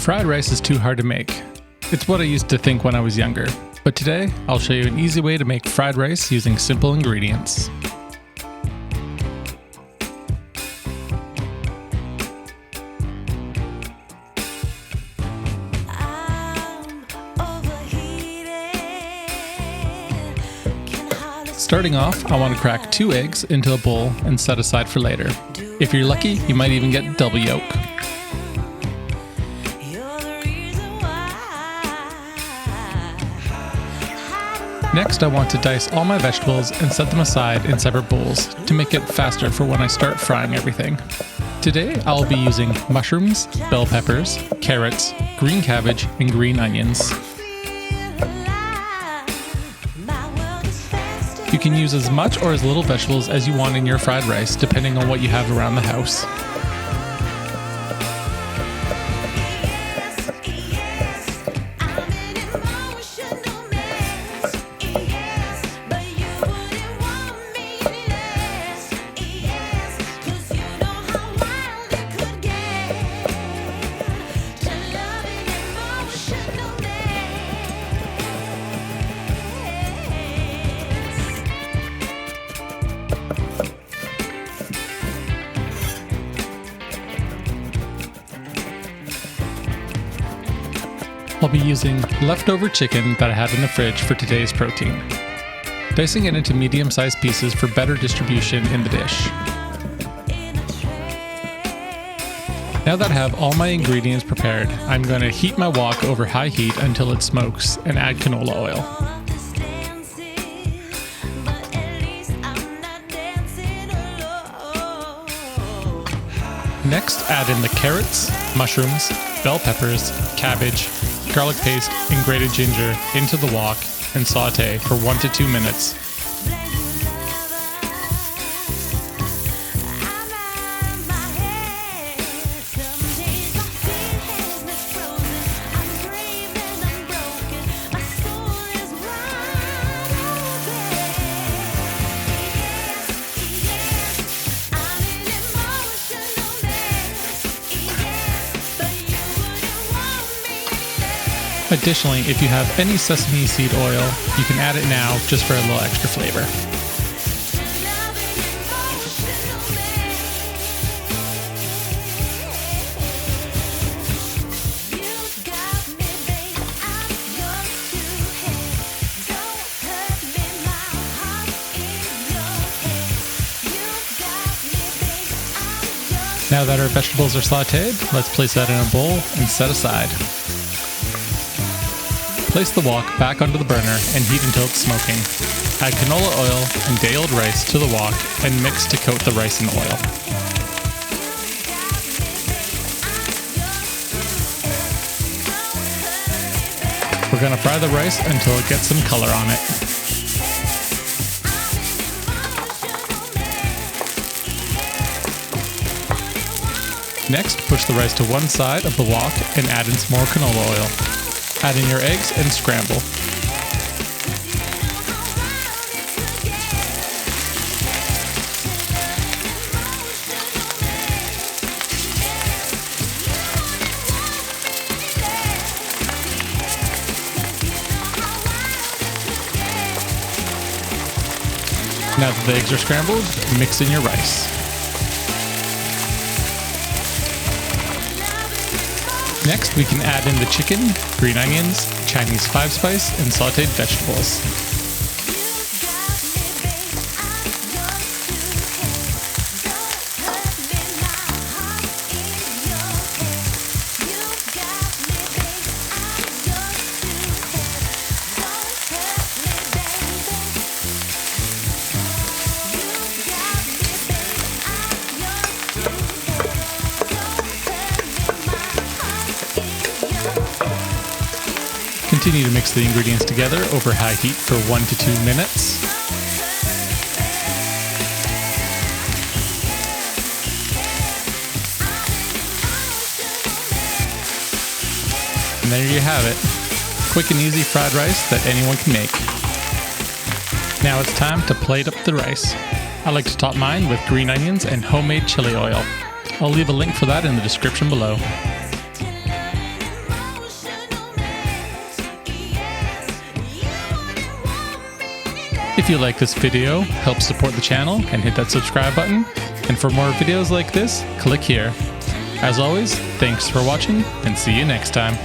Fried rice is too hard to make. It's what I used to think when I was younger, but today I'll show you an easy way to make fried rice using simple ingredients. Starting off, I want to crack 2 eggs into a bowl and set aside for later. If you're lucky, you might even get double yolk. Next, I want to dice all my vegetables and set them aside in separate bowls to make it faster for when I start frying everything. Today, I'll be using mushrooms, bell peppers, carrots, green cabbage, and green onions. You can use as much or as little vegetables as you want in your fried rice, depending on what you have around the house. I'll be using leftover chicken that I have in the fridge for today's protein, dicing it into medium-sized pieces for better distribution in the dish. Now that I have all my ingredients prepared, I'm going to heat my wok over high heat until it smokes and add canola oil. Next, add in the carrots, mushrooms, bell peppers, cabbage, garlic paste, and grated ginger into the wok and saute for 1 to 2 minutes. Additionally, if you have any sesame seed oil, you can add it now just for a little extra flavor. Now that our vegetables are sauteed, let's place that in a bowl and set aside. Place the wok back onto the burner and heat until it's smoking. Add canola oil and day-old rice to the wok and mix to coat the rice in oil. We're going to fry the rice until it gets some color on it. Next, push the rice to one side of the wok and add in some more canola oil. Add in your eggs and scramble. Now that the eggs are scrambled, mix in your rice. Next, we can add in the chicken, green onions, Chinese 5-spice, and sauteed vegetables. Continue to mix the ingredients together over high heat for 1 to 2 minutes. And there you have it. Quick and easy fried rice that anyone can make. Now it's time to plate up the rice. I like to top mine with green onions and homemade chili oil. I'll leave a link for that in the description below. If you like this video, help support the channel and hit that subscribe button. And for more videos like this, click here. As always, thanks for watching and see you next time.